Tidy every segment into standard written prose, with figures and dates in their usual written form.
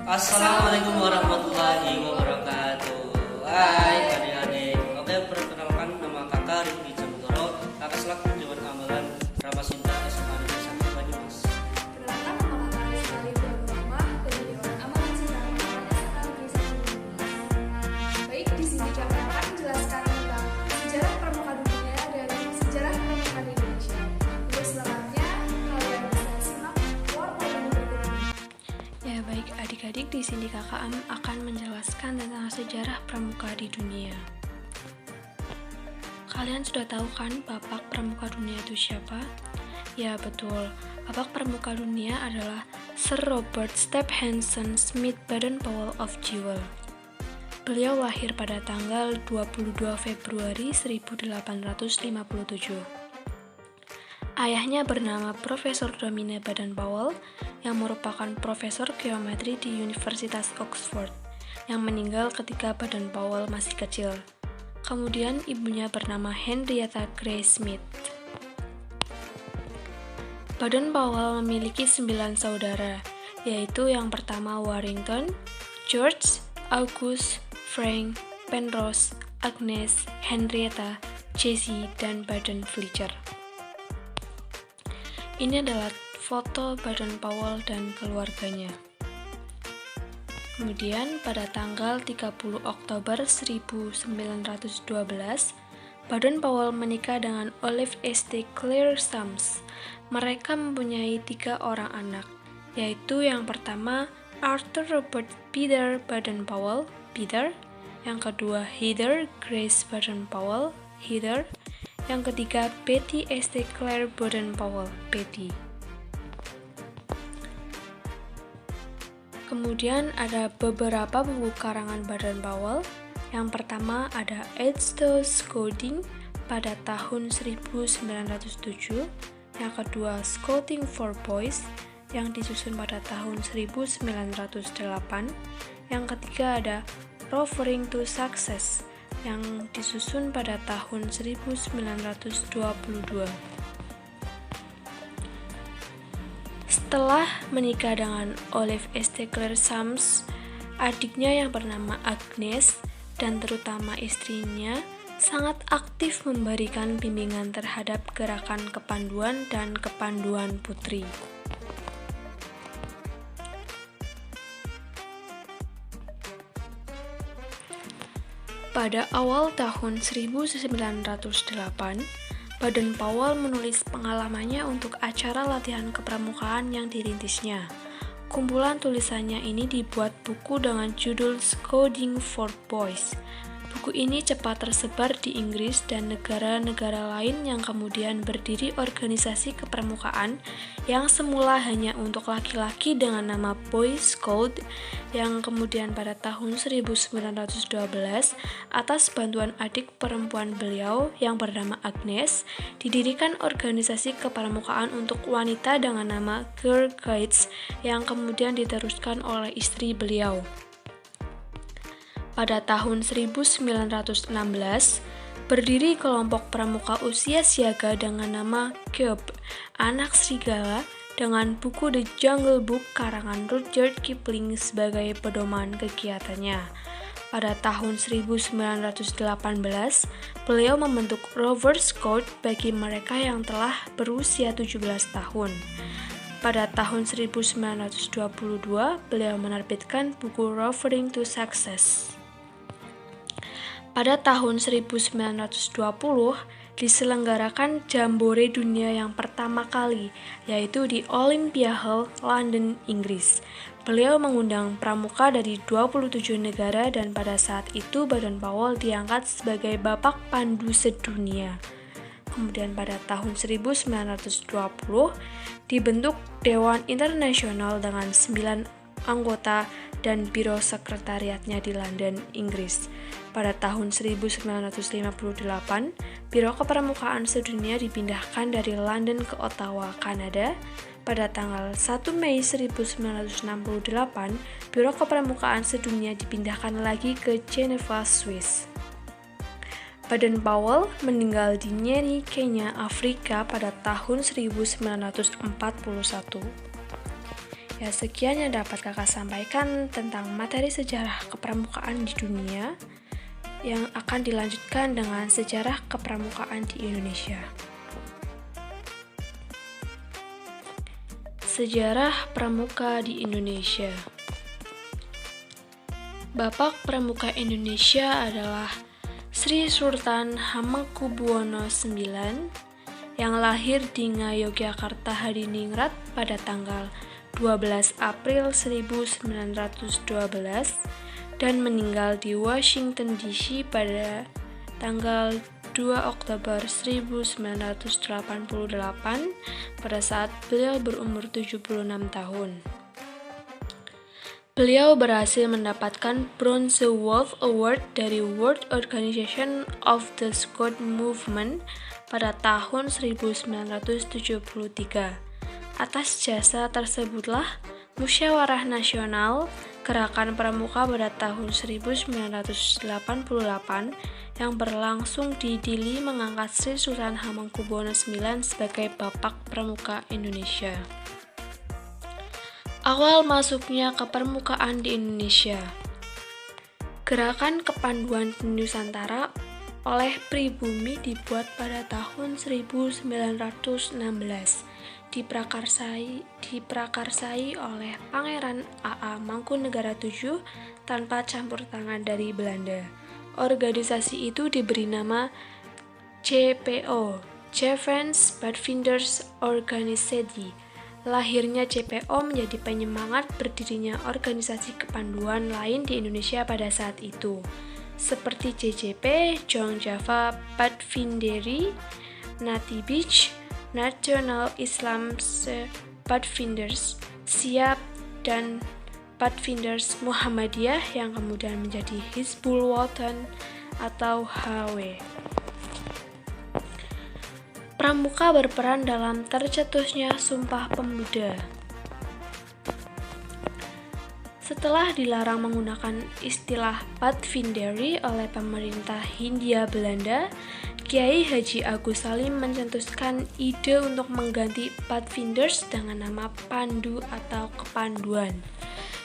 Assalamualaikum warahmatullahi wabarakatuh. Hai adik-adik. Oke, perkenalkan nama kakak Rifki Chandoro. Kakak selaku Dewan Amalan Ramasinta SMA Negeri 1 Banyumas. Perkenalkan, nama kakak Rizka Ridwan Rahma dari Dewan Amalan Sinarama SMA Negeri 1 Banyumas. Baik, di sini kami akan menjelaskan tentang sejarah pramuka dunia dan sejarah pramuka di Indonesia. Untuk selengkapnya, kalian bisa simak PowerPoint berikut ini. Ya baik adik-adik, di sini kakak akan menjelaskan tentang sejarah pramuka di dunia. Kalian sudah tahu kan Bapak Pramuka Dunia itu siapa? Ya betul, Bapak Pramuka Dunia adalah Sir Robert Stephenson Smith Baden-Powell of Jewel. Beliau lahir pada tanggal 22 Februari 1857. Ayahnya bernama Profesor Domine Baden-Powell yang merupakan profesor geometri di Universitas Oxford yang meninggal ketika Baden-Powell masih kecil. Kemudian ibunya bernama Henrietta Gray Smith. Baden-Powell memiliki 9 saudara, yaitu yang pertama Warrington, George, August, Frank, Penrose, Agnes, Henrietta, Jessie, dan Baden-Fletcher. Ini adalah foto Baden-Powell dan keluarganya. Kemudian pada tanggal 30 Oktober 1912, Baden-Powell menikah dengan Olive St. Clair Sams. Mereka mempunyai 3 orang anak, yaitu yang pertama Arthur Robert Peter Baden-Powell, Peter, yang kedua Heather Grace Baden-Powell, Heather, yang ketiga Betty St. Clair Baden-Powell, Betty. Kemudian ada beberapa buku karangan Baden-Powell. Yang pertama ada Edstone Scouting pada tahun 1907, yang kedua Scouting for Boys yang disusun pada tahun 1908, yang ketiga ada Rovering to Success yang disusun pada tahun 1922. Setelah menikah dengan Olive St. Clair Sams, adiknya yang bernama Agnes dan terutama istrinya sangat aktif memberikan bimbingan terhadap gerakan kepanduan dan kepanduan putri. Pada awal tahun 1908, Baden-Powell menulis pengalamannya untuk acara latihan kepramukaan yang dirintisnya. Kumpulan tulisannya ini dibuat buku dengan judul Scouting for Boys. Buku ini cepat tersebar di Inggris dan negara-negara lain yang kemudian berdiri organisasi kepramukaan yang semula hanya untuk laki-laki dengan nama Boy Scout, yang kemudian pada tahun 1912 atas bantuan adik perempuan beliau yang bernama Agnes didirikan organisasi kepramukaan untuk wanita dengan nama Girl Guides yang kemudian diteruskan oleh istri beliau. Pada tahun 1916, berdiri kelompok pramuka usia siaga dengan nama Cube, Anak Serigala, dengan buku The Jungle Book karangan Rudyard Kipling sebagai pedoman kegiatannya. Pada tahun 1918, beliau membentuk Rover Scout bagi mereka yang telah berusia 17 tahun. Pada tahun 1922, beliau menerbitkan buku Rovering to Success. Pada tahun 1920, diselenggarakan Jambore Dunia yang pertama kali, yaitu di Olympia Hall, London, Inggris. Beliau mengundang pramuka dari 27 negara dan pada saat itu Baden-Powell diangkat sebagai Bapak Pandu sedunia. Kemudian pada tahun 1920, dibentuk Dewan Internasional dengan 9 anggota dan biro sekretariatnya di London, Inggris. Pada tahun 1958, Biro Kepramukaan Sedunia dipindahkan dari London ke Ottawa, Kanada. Pada tanggal 1 Mei 1968, Biro Kepramukaan Sedunia dipindahkan lagi ke Geneva, Swiss. Baden-Powell meninggal di Nyeri, Kenya, Afrika pada tahun 1941. Ya, sekian yang dapat kakak sampaikan tentang materi sejarah kepramukaan di dunia yang akan dilanjutkan dengan sejarah kepramukaan di Indonesia. Sejarah pramuka di Indonesia. Bapak Pramuka Indonesia adalah Sri Sultan Hamengkubuwono IX yang lahir di Ngayogyakarta Hadiningrat pada tanggal 12 April 1912 dan meninggal di Washington DC pada tanggal 2 Oktober 1988 pada saat beliau berumur 76 tahun. Beliau berhasil mendapatkan Bronze Wolf Award dari World Organization of the Scout Movement pada tahun 1973. Atas jasa tersebutlah Musyawarah Nasional Gerakan Pramuka pada tahun 1988 yang berlangsung di Dili mengangkat Sri Sultan Hamengkubuwono IX sebagai Bapak Pramuka Indonesia. Awal masuknya ke permukaan di Indonesia. Gerakan Kepanduan Nusantara oleh Pribumi dibuat pada tahun 1916. Diprakarsai oleh Pangeran A.A. Mangkunegaran VII tanpa campur tangan dari Belanda. Organisasi itu diberi nama JPO, Jevons Padvinders Organisatie. Lahirnya JPO menjadi penyemangat berdirinya organisasi kepanduan lain di Indonesia pada saat itu, seperti JJP, Jong Java Padvinderi, Nati Beach, National Islam Padvinders, Siap, dan Padvinders Muhammadiyah yang kemudian menjadi Hizbul Wathan atau HW. Pramuka berperan dalam tercetusnya Sumpah Pemuda. Setelah dilarang menggunakan istilah Padvinderi oleh pemerintah Hindia Belanda, Kiai Haji Agus Salim mencetuskan ide untuk mengganti Padvinders dengan nama Pandu atau Kepanduan.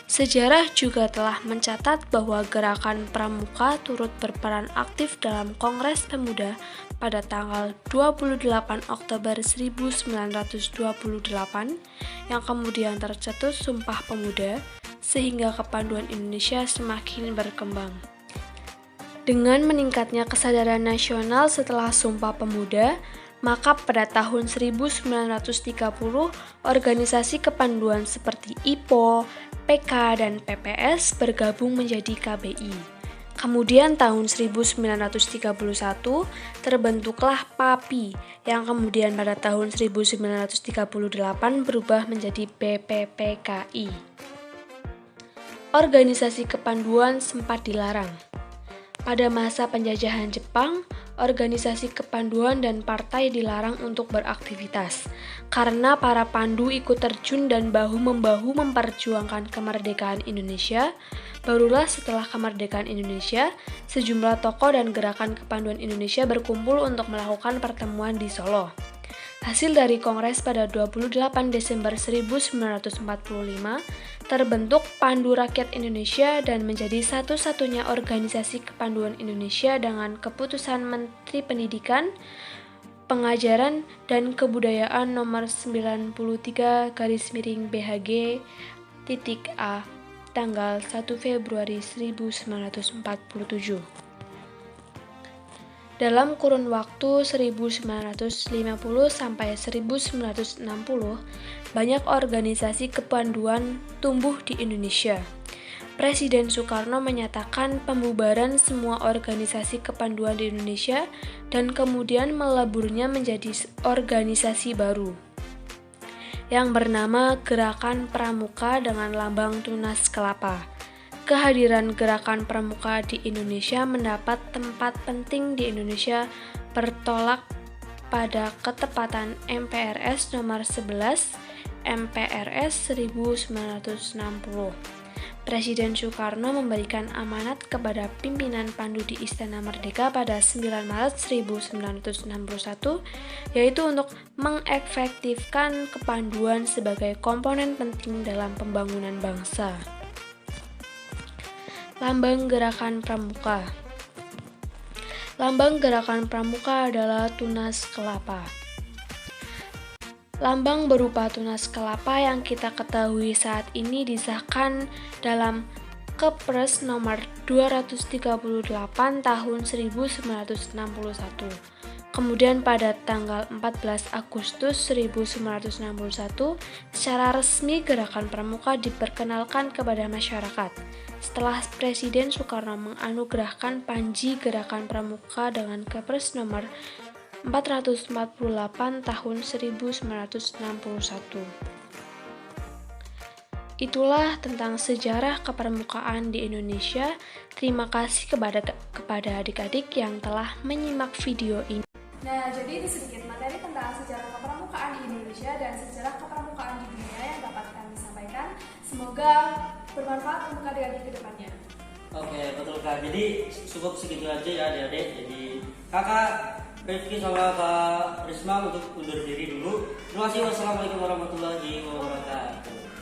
Sejarah juga telah mencatat bahwa gerakan pramuka turut berperan aktif dalam Kongres Pemuda pada tanggal 28 Oktober 1928 yang kemudian tercetus Sumpah Pemuda sehingga kepanduan Indonesia semakin berkembang. Dengan meningkatnya kesadaran nasional setelah Sumpah Pemuda, maka pada tahun 1930 organisasi kepanduan seperti IPO, PK, dan PPS bergabung menjadi KBI. Kemudian tahun 1931 terbentuklah PAPI yang kemudian pada tahun 1938 berubah menjadi BPPKI. Organisasi kepanduan sempat dilarang. Pada masa penjajahan Jepang, organisasi kepanduan dan partai dilarang untuk beraktivitas karena para pandu ikut terjun dan bahu-membahu memperjuangkan kemerdekaan Indonesia. Barulah setelah kemerdekaan Indonesia, sejumlah tokoh dan gerakan kepanduan Indonesia berkumpul untuk melakukan pertemuan di Solo. Hasil dari kongres pada 28 Desember 1945 terbentuk Pandu Rakyat Indonesia dan menjadi satu-satunya organisasi kepanduan Indonesia dengan keputusan Menteri Pendidikan, Pengajaran, dan Kebudayaan nomor 93/BHG-A tanggal 1 Februari 1947. Dalam kurun waktu 1950 sampai 1960, banyak organisasi kepanduan tumbuh di Indonesia. Presiden Soekarno menyatakan pembubaran semua organisasi kepanduan di Indonesia dan kemudian meleburnya menjadi organisasi baru yang bernama Gerakan Pramuka dengan lambang tunas kelapa. Kehadiran Gerakan Pramuka di Indonesia mendapat tempat penting di Indonesia bertolak pada ketepatan MPRS nomor 11 MPRS 1960. Presiden Soekarno memberikan amanat kepada pimpinan Pandu di Istana Merdeka pada 9 Maret 1961, yaitu untuk mengefektifkan kepanduan sebagai komponen penting dalam pembangunan bangsa. Lambang Gerakan Pramuka. Lambang Gerakan Pramuka adalah tunas kelapa. Lambang berupa tunas kelapa yang kita ketahui saat ini disahkan dalam Kepres nomor 238 tahun 1961. Kemudian pada tanggal 14 Agustus 1961, secara resmi Gerakan Pramuka diperkenalkan kepada masyarakat. Setelah Presiden Soekarno menganugerahkan Panji Gerakan Pramuka dengan Kepres nomor 448 tahun 1961. Itulah tentang sejarah kepramukaan di Indonesia. Terima kasih kepada adik-adik yang telah menyimak video ini. Nah, jadi itu sedikit materi tentang sejarah kepramukaan di Indonesia dan sejarah kepramukaan di dunia yang dapat kami sampaikan. Semoga bermanfaat untuk adik-adik ke depannya. Oke, betul Kak. Jadi cukup segitu aja ya adik-adik. Jadi Kakak Rifki sama Kak Risma untuk undur diri dulu. Terima kasih. Wassalamualaikum warahmatullahi wabarakatuh.